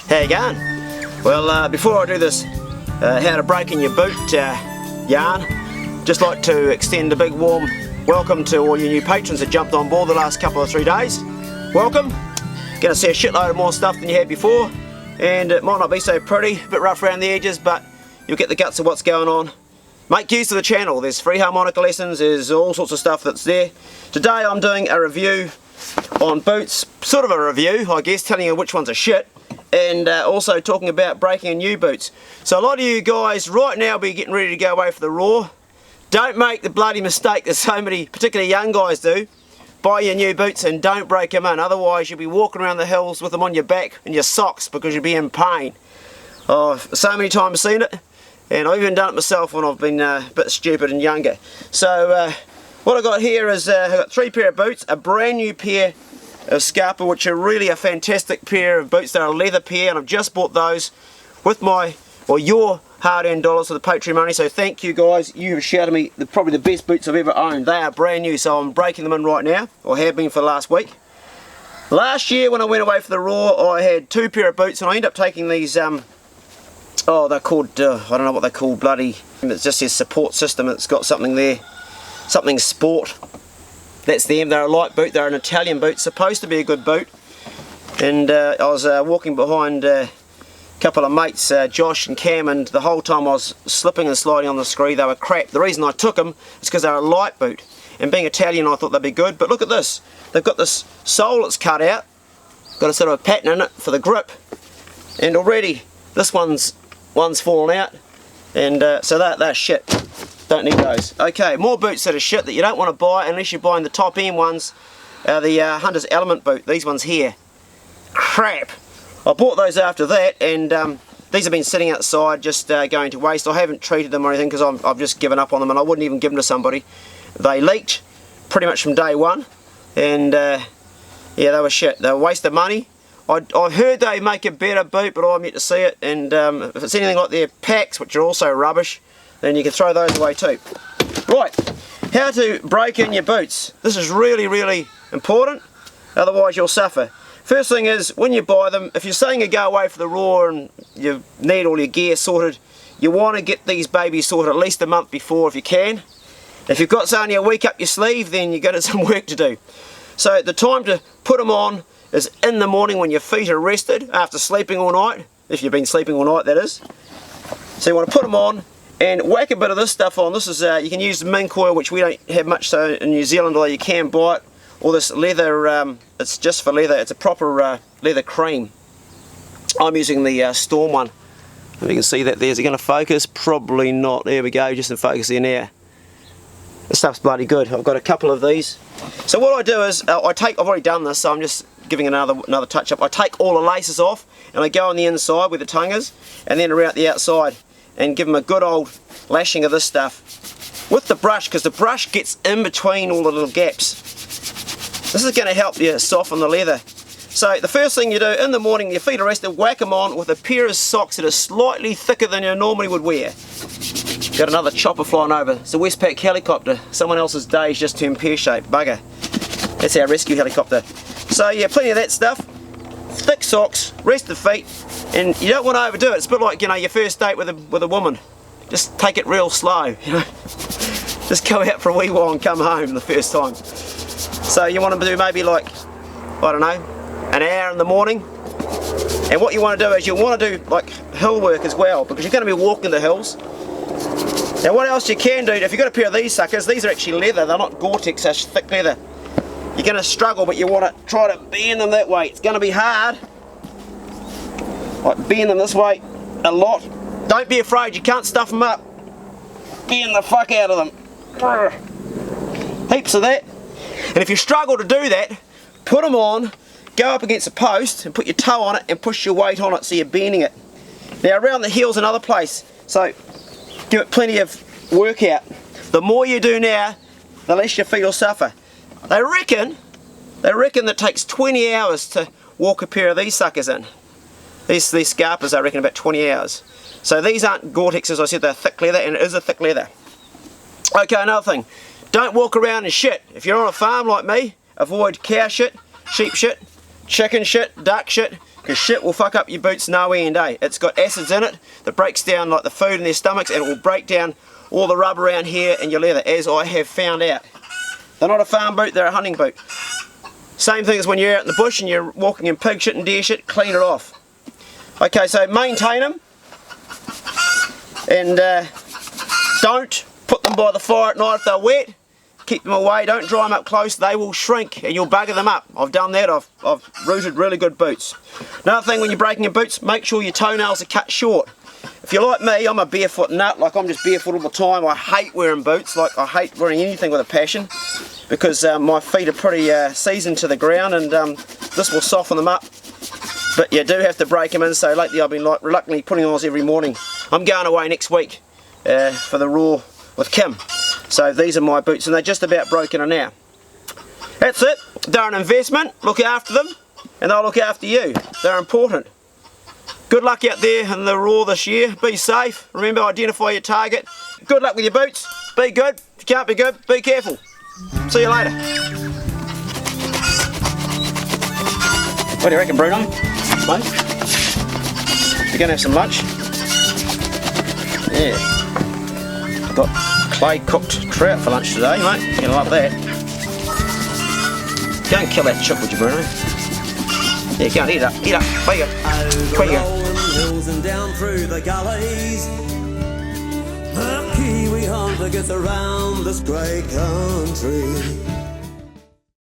How you going? Well, before I do this how to break in your boot yarn, just like to extend a big warm welcome to all you new patrons that jumped on board the last couple of 3 days. Welcome. Going to see a shitload of more stuff than you had before, and it might not be so pretty, a bit rough around the edges, but you'll get the guts of what's going on. Make use of the channel. There's free harmonica lessons, there's all sorts of stuff that's there. Today I'm doing a review on boots, sort of a review I guess, telling you which ones are shit, and also talking about breaking in new boots. So a lot of you guys right now will be getting ready to go away for the raw. Don't make the bloody mistake that so many, particularly young guys do. Buy your new boots and don't break them in, otherwise you'll be walking around the hills with them on your back and your socks because you'll be in pain. Oh, so many times seen it, and I've even done it myself when I've been a bit stupid and younger. So what I've got here is I've got 3 pair of boots, a brand new pair of Scarpa, which are really a fantastic pair of boots. They're a leather pair, and I've just bought those with my, or your hard-earned dollars for the Patreon money, so thank you guys. You have shouted me probably the best boots I've ever owned. They are brand new, so I'm breaking them in right now, or have been for the last week. Last year when I went away for the raw, I had 2 pair of boots, and I ended up taking these, oh, they're called, I don't know what they're called, bloody, it just says support system, it's got something there, something sport. That's them. They're a light boot, they're an Italian boot, supposed to be a good boot. And I was walking behind a couple of mates, Josh and Cam, and the whole time I was slipping and sliding on the scree. They were crap. The reason I took them is because they're a light boot, and being Italian I thought they'd be good. But look at this, they've got this sole that's cut out, got a sort of a pattern in it for the grip, and already this one's fallen out, and so they're shit. Don't need those. Okay, more boots that are shit that you don't want to buy unless you're buying the top end ones. The Hunter's Element boot, these ones here. Crap. I bought those after that, and these have been sitting outside just going to waste. I haven't treated them or anything because I've just given up on them, and I wouldn't even give them to somebody. They leaked pretty much from day one, and yeah, they were shit. They were a waste of money. I've heard they make a better boot, but I'm yet to see it, and if it's anything like their packs, which are also rubbish, then you can throw those away too. Right, how to break in your boots. This is really, really important, otherwise you'll suffer. First thing is, when you buy them, if you're saying you go away for the raw and you need all your gear sorted, you want to get these babies sorted at least a month before if you can. If you've got only a week up your sleeve, then you've got some work to do. So the time to put them on is in the morning when your feet are rested after sleeping all night, if you've been sleeping all night that is. So you want to put them on and whack a bit of this stuff on. This is, you can use mink oil, which we don't have much so in New Zealand, although you can buy it. Or this leather, it's just for leather, it's a proper leather cream. I'm using the Storm one. If you can see that there, is it going to focus? Probably not. There we go, just in focus there now. This stuff's bloody good. I've got a couple of these. So what I do is, I've already done this, so I'm just giving another touch up. I take all the laces off, and I go on the inside where the tongue is, and then around the outside, and give them a good old lashing of this stuff with the brush, because the brush gets in between all the little gaps. This is going to help you soften the leather. So the first thing you do in the morning, your feet are rested, whack them on with a pair of socks that are slightly thicker than you normally would wear. Got another chopper flying over. It's a Westpac helicopter. Someone else's day's just turned pear-shaped. Bugger. That's our rescue helicopter. So yeah, plenty of that stuff. Thick socks, rested feet, and you don't want to overdo it. It's a bit like, you know, your first date with a woman. Just take it real slow, you know. Just go out for a wee while and come home the first time. So you want to do maybe like, I don't know, an hour in the morning. And what you want to do is you want to do like hill work as well, because you're going to be walking the hills. Now what else you can do, if you've got a pair of these suckers, these are actually leather, they're not Gore-Tex, they're thick leather. You're going to struggle, but you want to try to bend them that way. It's going to be hard. Like bend them this way a lot. Don't be afraid, you can't stuff them up. Bend the fuck out of them. Heaps of that. And if you struggle to do that, put them on, go up against a post and put your toe on it and push your weight on it so you're bending it. Now around the heel's another place, so give it plenty of workout. The more you do now, the less your feet will suffer. They reckon that it takes 20 hours to walk a pair of these suckers in. These Scarpas, I reckon, about 20 hours. So these aren't Gore-Tex, as I said, they're thick leather, and it is a thick leather. Okay, another thing. Don't walk around in shit. If you're on a farm like me, avoid cow shit, sheep shit, chicken shit, duck shit, because shit will fuck up your boots no end, eh? It's got acids in it that breaks down like the food in their stomachs, and it will break down all the rub around here and your leather, as I have found out. They're not a farm boot, they're a hunting boot. Same thing as when you're out in the bush and you're walking in pig shit and deer shit, clean it off. Okay, so maintain them, and don't put them by the fire at night if they're wet. Keep them away, don't dry them up close, they will shrink and you'll bugger them up. I've done that, I've rooted really good boots. Another thing when you're breaking your boots, make sure your toenails are cut short. If you're like me, I'm a barefoot nut, like I'm just barefoot all the time. I hate wearing boots, like I hate wearing anything with a passion, because my feet are pretty seasoned to the ground, and this will soften them up. But you do have to break them in, so lately I've been like reluctantly putting on every morning. I'm going away next week for the Raw with Kim. So these are my boots, and they're just about broken in now. That's it. They're an investment. Look after them, and they'll look after you. They're important. Good luck out there in the Raw this year. Be safe. Remember, identify your target. Good luck with your boots. Be good. If you can't be good, be careful. See you later. What do you reckon, Bruno? Mate? You gonna have some lunch? Yeah. Got clay cooked trout for lunch today, mate. You're gonna love that. Go and kill that chick, would you, Bruno? Yeah, go and eat it up. Eat up. Where you go? Where you go? Hills and down through the gullies, the Kiwi hunter gets around this great country.